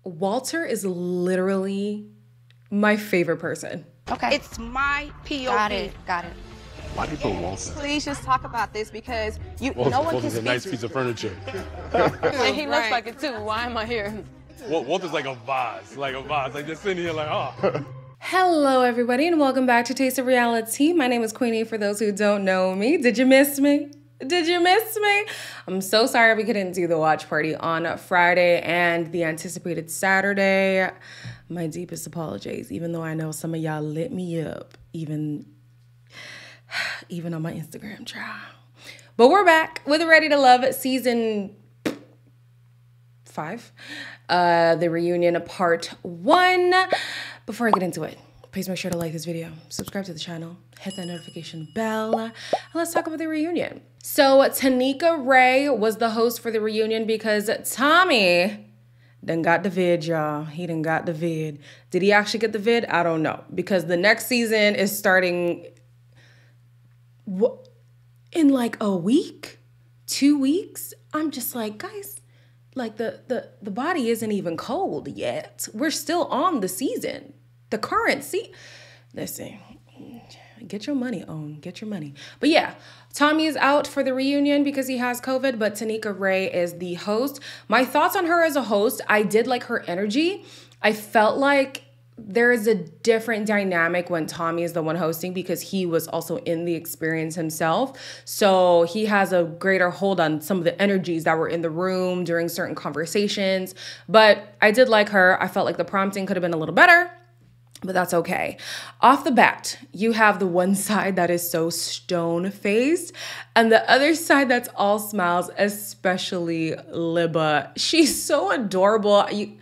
Walter is literally my favorite person. Okay. It's my POV. Got it. Why do you put Walter? Please just talk about this because no one can Walter's a speak nice to piece of furniture. And he looks like it too. Why am I here? Walter's like a vase, like just sitting here like, oh. Hello, everybody, and welcome back to Taste of Reality. My name is Queenie, for those who don't know me. Did you miss me? Did you miss me? I'm so sorry we couldn't do the watch party on Friday and the anticipated Saturday. My deepest apologies, even though I know some of y'all lit me up, even on my Instagram trial. But we're back with Ready to Love season 5, the reunion part 1. Before I get into it, please make sure to like this video, subscribe to the channel, hit that notification bell, and let's talk about the reunion. So Tanika Ray was the host for the reunion because Tommy done got the vid, y'all. He done got the vid. Did he actually get the vid? I don't know, because the next season is starting in like a week, 2 weeks. I'm just like, guys, like the body isn't even cold yet. We're still on the season, the current season. Listen, get your money on, get your money. But yeah, Tommy is out for the reunion because he has COVID, but Tanika Ray is the host. My thoughts on her as a host, I did like her energy. I felt like there is a different dynamic when Tommy is the one hosting because he was also in the experience himself. So he has a greater hold on some of the energies that were in the room during certain conversations. But I did like her. I felt like the prompting could have been a little better, but that's okay. Off the bat, you have the one side that is so stone-faced and the other side that's all smiles, especially Libba. She's so adorable. You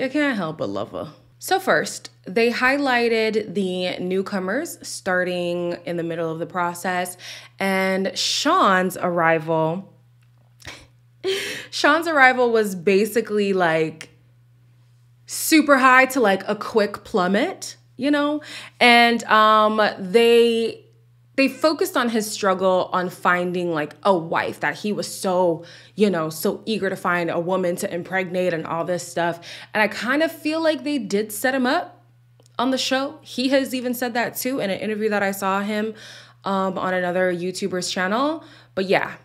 can't help but love her. So first, they highlighted the newcomers starting in the middle of the process, and Sean's arrival was basically like super high to like a quick plummet, you know? And they focused on his struggle on finding like a wife, that he was so, so eager to find a woman to impregnate and all this stuff. And I kind of feel like they did set him up on the show. He has even said that too in an interview that I saw him on another YouTuber's channel. But yeah,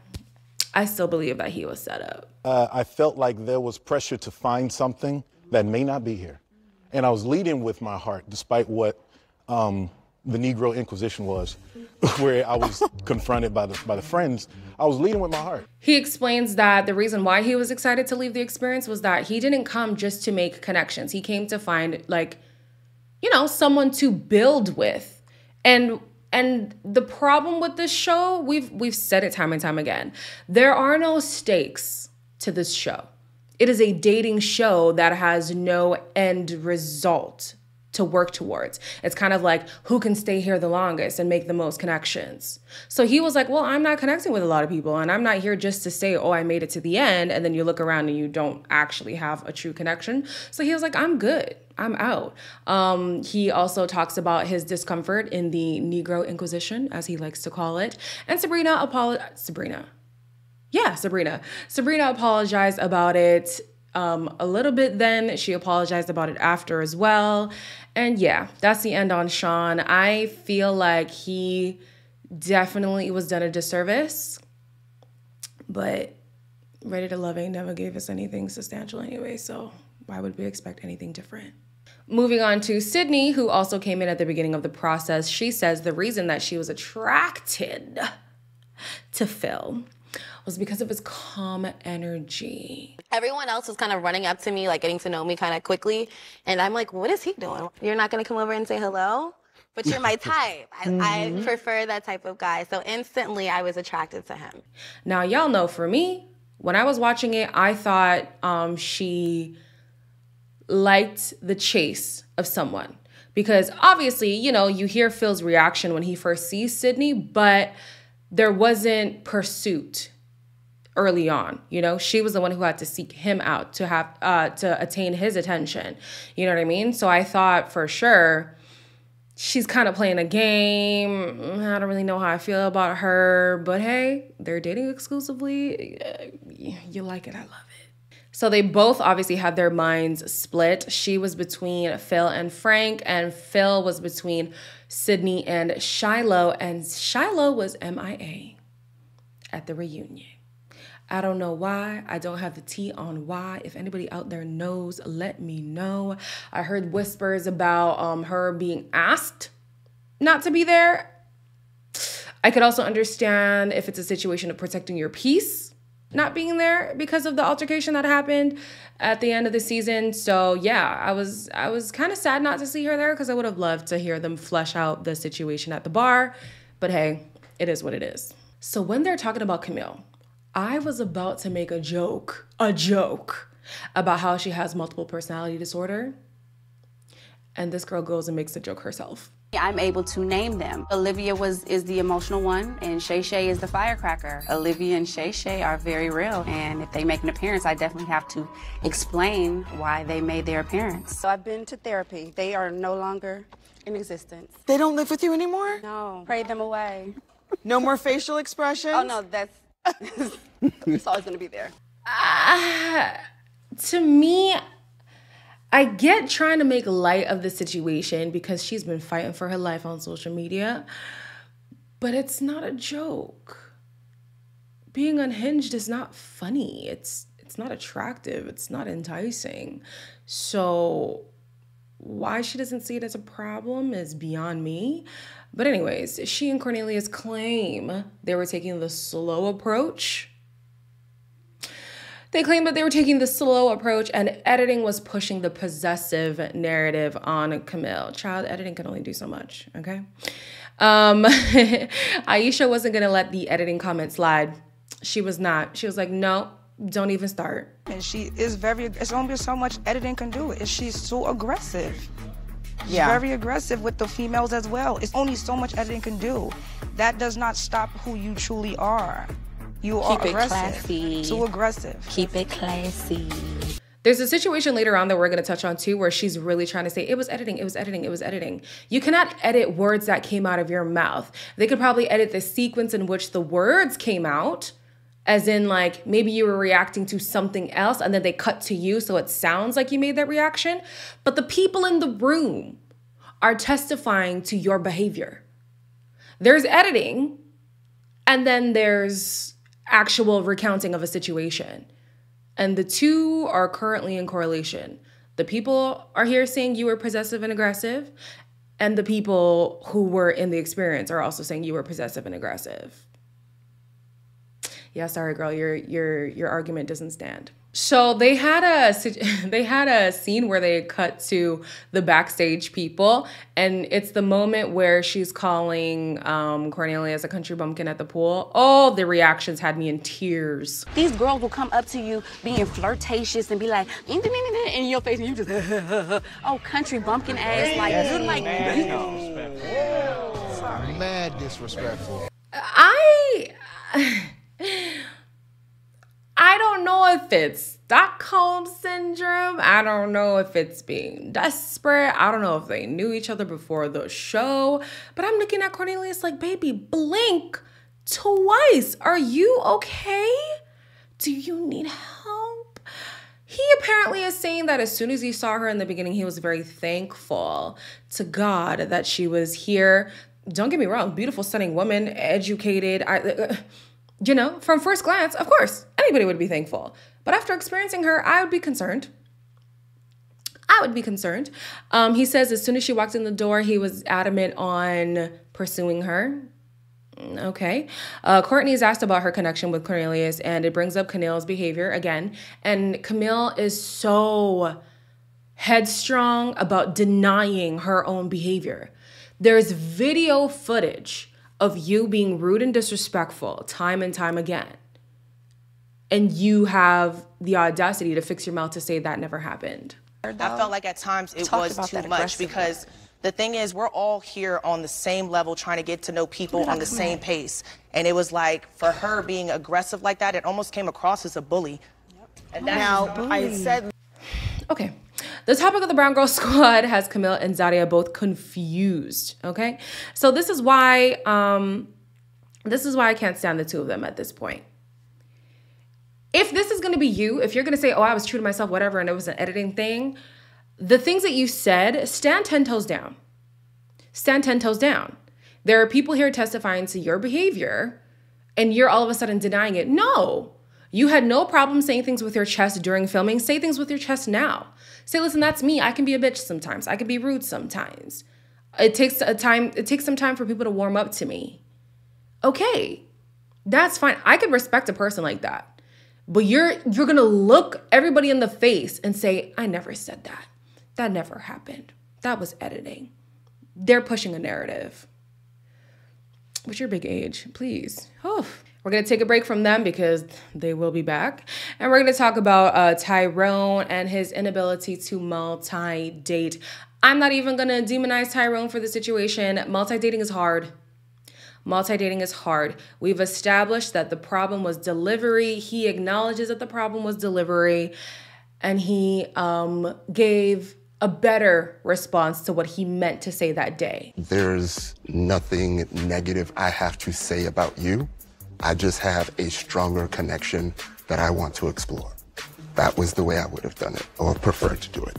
I still believe that he was set up. I felt like there was pressure to find something that may not be here. And I was leading with my heart, despite what the Negro Inquisition was, where I was confronted by the friends. I was leading with my heart. He explains that the reason why he was excited to leave the experience was that he didn't come just to make connections. He came to find someone to build with. And the problem with this show, we've said it time and time again, there are no stakes to this show. It is a dating show that has no end result to work towards. It's kind of like who can stay here the longest and make the most connections. So he was like, well, I'm not connecting with a lot of people and I'm not here just to say, oh, I made it to the end. And then you look around and you don't actually have a true connection. So he was like, I'm good. I'm out. He also talks about his discomfort in the Negro Inquisition, as he likes to call it. And Sabrina apologized about it a little bit then. She apologized about it after as well. And yeah, that's the end on Sean. I feel like he definitely was done a disservice, but Ready to Love ain't never gave us anything substantial anyway, so why would we expect anything different? Moving on to Sydney, who also came in at the beginning of the process. She says the reason that she was attracted to Phil was because of his calm energy. Everyone else was kind of running up to me, like getting to know me kind of quickly. And I'm like, what is he doing? You're not going to come over and say hello? But you're my type. I prefer that type of guy. So instantly I was attracted to him. Now, y'all know for me, when I was watching it, I thought she liked the chase of someone. Because obviously, you hear Phil's reaction when he first sees Sydney, but there wasn't pursuit early on. She was the one who had to seek him out to have to attain his attention. You know what I mean? So I thought for sure she's kind of playing a game. I don't really know how I feel about her, but hey, they're dating exclusively. You like it, I love it. So they both obviously had their minds split. She was between Phil and Frank, and Phil was between Sydney and Shiloh was MIA at the reunion. I don't know why. I don't have the tea on why. If anybody out there knows, let me know. I heard whispers about her being asked not to be there. I could also understand if it's a situation of protecting your peace, not being there because of the altercation that happened at the end of the season. So yeah, I was kind of sad not to see her there because I would have loved to hear them flesh out the situation at the bar. But hey, it is what it is. So when they're talking about Camille, I was about to make a joke about how she has multiple personality disorder. And this girl goes and makes a joke herself. I'm able to name them. Olivia is the emotional one, and Shay Shay is the firecracker. Olivia and Shay Shay are very real, and if they make an appearance, I definitely have to explain why they made their appearance. So I've been to therapy. They are no longer in existence. They don't live with you anymore? No, pray them away. No more facial expressions? Oh no, that's it's always gonna be there. To me, I get trying to make light of the situation because she's been fighting for her life on social media, but it's not a joke. Being unhinged is not funny. It's not attractive. It's not enticing. So why she doesn't see it as a problem is beyond me. But anyways, she and Cornelius claim they were taking the slow approach. They claim that they were taking the slow approach and editing was pushing the possessive narrative on Camille. Child, editing can only do so much, okay? Aisha wasn't gonna let the editing comment slide. She was not. She was like, no, don't even start. And she is it's only so much editing can do. She's so aggressive. She's very aggressive with the females as well. It's only so much editing can do. That does not stop who you truly are. You are aggressive. Classy. Too aggressive. Keep it classy. There's a situation later on that we're going to touch on too where she's really trying to say, it was editing, it was editing, it was editing. You cannot edit words that came out of your mouth. They could probably edit the sequence in which the words came out, as in like maybe you were reacting to something else and then they cut to you so it sounds like you made that reaction. But the people in the room are testifying to your behavior. There's editing and then there's actual recounting of a situation. And the two are currently in correlation. The people are here saying you were possessive and aggressive, and the people who were in the experience are also saying you were possessive and aggressive. Yeah, sorry, girl, your argument doesn't stand. So they had a scene where they cut to the backstage people, and it's the moment where she's calling Cornelius a country bumpkin at the pool. Oh, the reactions had me in tears. These girls will come up to you being flirtatious and be like, in your face, and you just, oh, country bumpkin ass, like, you're like, mad disrespectful. I don't know if it's Stockholm syndrome. I don't know if it's being desperate. I don't know if they knew each other before the show. But I'm looking at Cornelius like, baby, blink twice. Are you okay? Do you need help? He apparently is saying that as soon as he saw her in the beginning, he was very thankful to God that she was here. Don't get me wrong, beautiful, stunning woman, educated. You know, from first glance, of course, anybody would be thankful. But after experiencing her, I would be concerned. He says as soon as she walked in the door, he was adamant on pursuing her. Okay. Courtney is asked about her connection with Cornelius, and it brings up Camille's behavior again. And Camille is so headstrong about denying her own behavior. There's video footage of you being rude and disrespectful time and time again. And you have the audacity to fix your mouth to say that never happened. I felt like at times it was too much because the thing is we're all here on the same level trying to get to know people on the same pace. And it was like for her being aggressive like that, it almost came across as a bully. And now I said... Okay. The topic of the Brown Girl Squad has Camille and Zadia both confused, okay? So this is why I can't stand the two of them at this point. if this is going to be you, if you're going to say, oh, I was true to myself, whatever, and it was an editing thing, the things that you said, stand 10 toes down. Stand 10 toes down. There are people here testifying to your behavior, and you're all of a sudden denying it. No, you had no problem saying things with your chest during filming. Say things with your chest now. Say, listen, that's me. I can be a bitch sometimes. I can be rude sometimes. It takes some time for people to warm up to me. Okay, that's fine. I could respect a person like that. But you're going to look everybody in the face and say, I never said that. That never happened. That was editing. They're pushing a narrative. What's your big age? Please. Oh. We're going to take a break from them because they will be back. And we're going to talk about Tyrone and his inability to multi-date. I'm not even going to demonize Tyrone for the situation. Multi-dating is hard. Multi-dating is hard. We've established that the problem was delivery. He acknowledges that the problem was delivery. And he gave a better response to what he meant to say that day. There's nothing negative I have to say about you. I just have a stronger connection that I want to explore. That was the way I would have done it, or preferred to do it.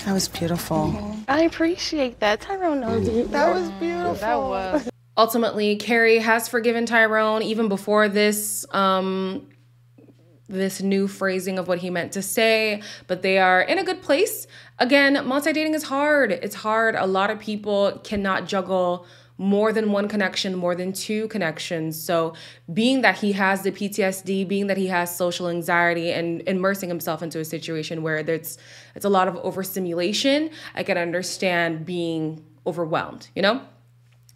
That was beautiful. I appreciate that. Tyrone knows you. That was beautiful. That was. Ultimately, Carrie has forgiven Tyrone even before this this new phrasing of what he meant to say, but they are in a good place. Again, multi-dating is hard. It's hard. A lot of people cannot juggle more than one connection, more than two connections. So being that he has the PTSD, being that he has social anxiety and immersing himself into a situation where it's a lot of overstimulation, I can understand being overwhelmed, you know?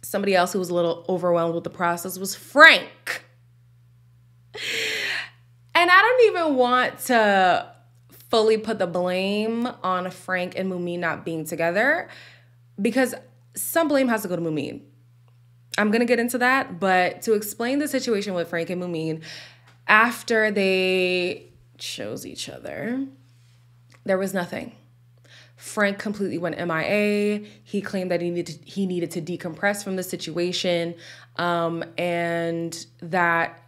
Somebody else who was a little overwhelmed with the process was Frank. And I don't even want to fully put the blame on Frank and Moomin not being together because some blame has to go to Moomin. I'm going to get into that, but to explain the situation with Frank and Moomin, after they chose each other, there was nothing. Frank completely went MIA. He claimed that he needed to decompress from the situation, and that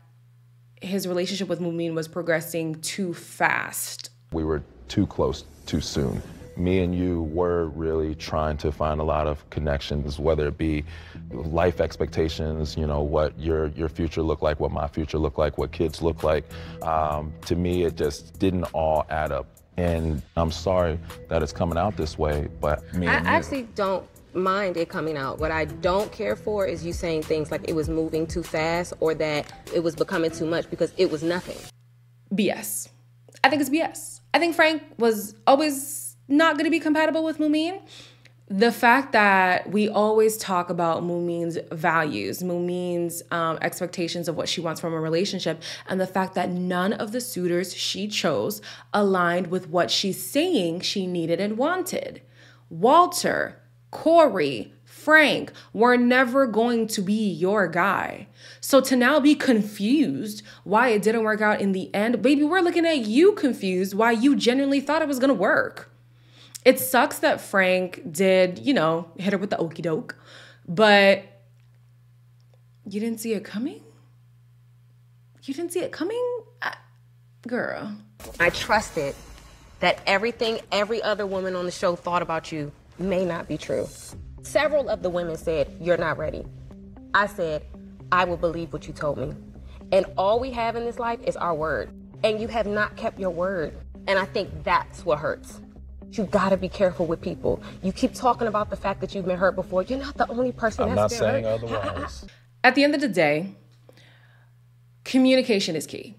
his relationship with Moomin was progressing too fast. We were too close too soon. Me and you were really trying to find a lot of connections, whether it be life expectations, you know, what your future looked like, what my future looked like, what kids look like. To me, it just didn't all add up. And I'm sorry that it's coming out this way, but I actually don't mind it coming out. What I don't care for is you saying things like it was moving too fast or that it was becoming too much, because it was nothing. BS. I think it's BS. I think Frank was always not going to be compatible with Moomin. The fact that we always talk about Moomin's values, Moomin's expectations of what she wants from a relationship, and the fact that none of the suitors she chose aligned with what she's saying she needed and wanted. Walter, Corey, Frank were never going to be your guy. So to now be confused why it didn't work out in the end, baby, we're looking at you confused why you genuinely thought it was going to work. It sucks that Frank did, you know, hit her with the okie doke, but you didn't see it coming? You didn't see it coming? Girl. I trusted that everything every other woman on the show thought about you may not be true. Several of the women said, you're not ready. I said, I will believe what you told me. And all we have in this life is our word. And you have not kept your word. And I think that's what hurts. You gotta be careful with people. You keep talking about the fact that you've been hurt before. You're not the only person that's been hurt. I'm not saying otherwise. At the end of the day, communication is key.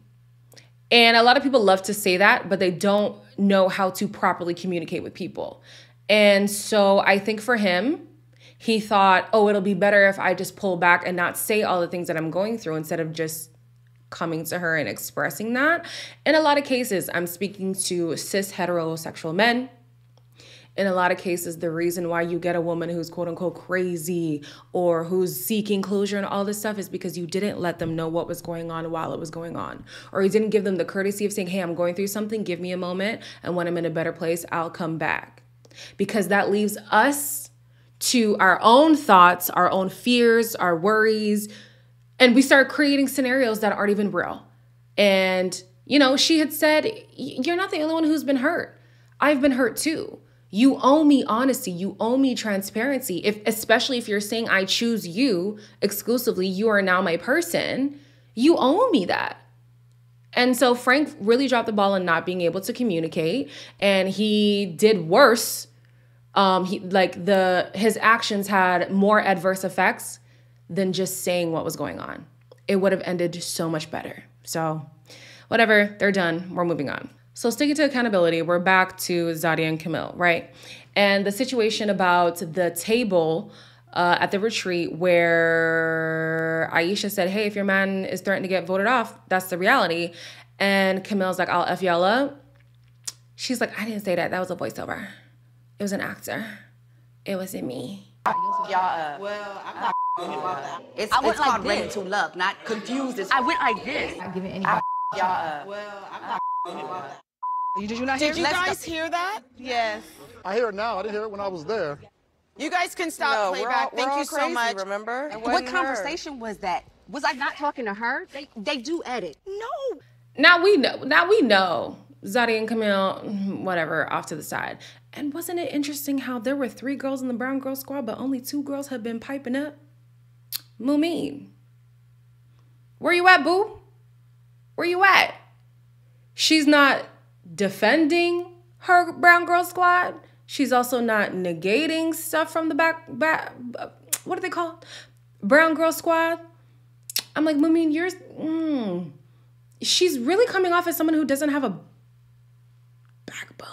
And a lot of people love to say that, but they don't know how to properly communicate with people. And so I think for him, he thought, oh, it'll be better if I just pull back and not say all the things that I'm going through instead of just coming to her and expressing that. In a lot of cases, I'm speaking to cis heterosexual men. In a lot of cases, the reason why you get a woman who's quote unquote crazy or who's seeking closure and all this stuff is because you didn't let them know what was going on while it was going on. Or you didn't give them the courtesy of saying, hey, I'm going through something, give me a moment. And when I'm in a better place, I'll come back. Because that leaves us to our own thoughts, our own fears, our worries. And we start creating scenarios that aren't even real. And You know, she had said, you're not the only one who's been hurt. I've been hurt too. You owe me honesty. You owe me transparency. Especially if you're saying I choose you exclusively, you are now my person. You owe me that. And so Frank really dropped the ball in not being able to communicate, and he did worse. His actions had more adverse effects than just saying what was going on. It would have ended so much better. So whatever, they're done. We're moving on. So sticking to accountability, we're back to Zadia and Camille, right? And the situation about the table at the retreat where Aisha said, hey, if your man is threatened to get voted off, that's the reality. And Camille's like, I'll F y'all up. She's like, I didn't say that. That was a voiceover. It was an actor. It wasn't me. Y'all, Well, I'm not about that. it's I went called like ready this. to love, not confused. I went like this. I'm giving anybody. Y'all, Well, I'm not about that. Did you not hear? Did you guys hear that? Yes. I hear it now. I didn't hear it when I was there. You guys can stop playback. Thank you so much. Remember? what conversation was that? Was I not talking to her? They do edit. No. Now we know. Zadia and Camille, whatever, off to the side. And wasn't it interesting how there were 3 girls in the Brown Girl Squad, but only 2 girls had been piping up? Moomin. Where you at, boo? Where you at? She's not defending her Brown Girl Squad. She's also not negating stuff from the back what do they call it? Brown Girl Squad. I'm like, Moomin, she's really coming off as someone who doesn't have a backbone.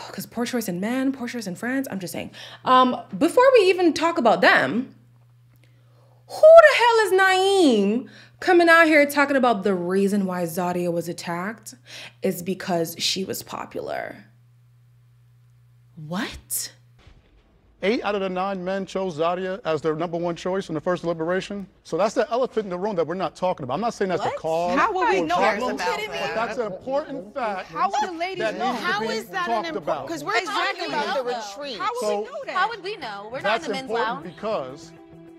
Because poor choice in men, poor choice in friends. I'm just saying. Before we even talk about them, who the hell is Naeem coming out here talking about the reason why Zadia was attacked is because she was popular? What? 8 out of the 9 men chose Zadia as their #1 choice in the first deliberation. So that's the elephant in the room that we're not talking about. I'm not saying that's the cause. How would we know? Problem, but that's an important fact. How would the ladies that know? needs to How be is that talked an about. important? Because we're talking about the retreat. How would we know that? How would we know? We're not in the men's lounge. That's important because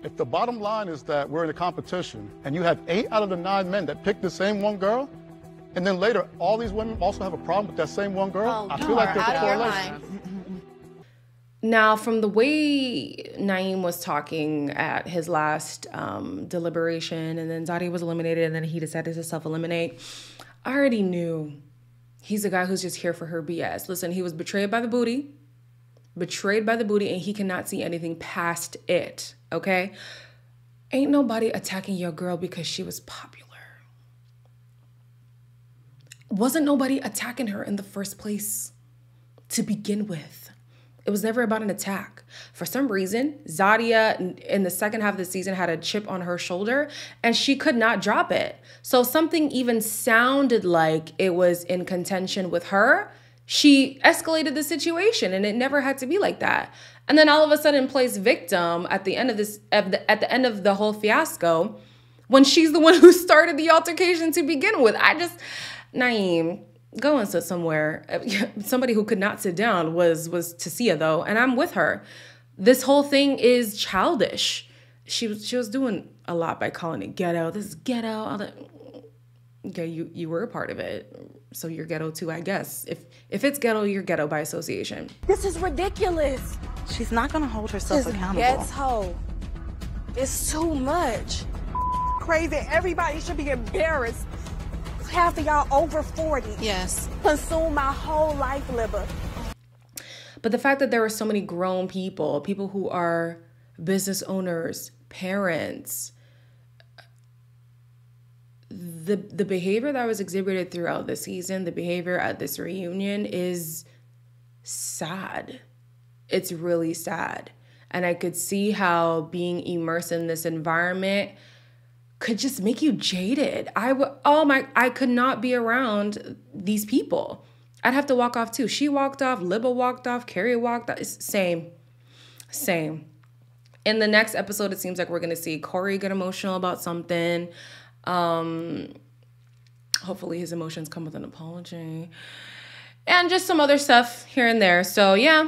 if the bottom line is that we're in a competition and you have 8 out of the 9 men that picked the same one girl, and then later all these women also have a problem with that same one girl, I feel like there's a correlation. Now, from the way Naeem was talking at his last deliberation, and then Zadia was eliminated, and then he decided to self-eliminate, I already knew he's a guy who's just here for her BS. Listen, he was betrayed by the booty, and he cannot see anything past it, okay? Ain't nobody attacking your girl because she was popular. Wasn't nobody attacking her in the first place to begin with. It was never about an attack. For some reason, Zadia in the second half of the season had a chip on her shoulder and she could not drop it. So something even sounded like it was in contention with her. She escalated the situation and it never had to be like that. And then all of a sudden plays victim at the end of this, at the end of the whole fiasco when she's the one who started the altercation to begin with. Naeem, go and sit somewhere. Somebody who could not sit down was Tasia, though, and I'm with her. This whole thing is childish. She was doing a lot by calling it ghetto. This is ghetto. Okay, you were a part of it, so you're ghetto too, I guess. If it's ghetto, you're ghetto by association. This is ridiculous. She's not gonna hold herself accountable. Ghetto. It's too much. Crazy. Everybody should be embarrassed. Half of y'all over 40. Yes. Consume my whole life, Libba. But the fact that there were so many grown people who are business owners, parents, the behavior that was exhibited throughout the season, the behavior at this reunion is sad. It's really sad. And I could see how being immersed in this environment could just make you jaded. I could not be around these people. I'd have to walk off too. She walked off, Libba walked off, Carrie walked off. It's same. In the next episode, it seems like we're gonna see Corey get emotional about something. Hopefully his emotions come with an apology. And just some other stuff here and there. So yeah,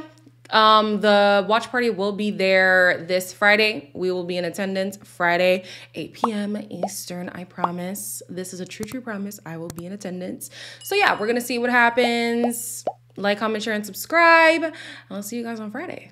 The watch party will be there this Friday. We will be in attendance Friday, 8 p.m. Eastern. I promise. This is a true promise. I will be in attendance. So yeah, we're going to see what happens. Like, comment, share, and subscribe. I'll see you guys on Friday.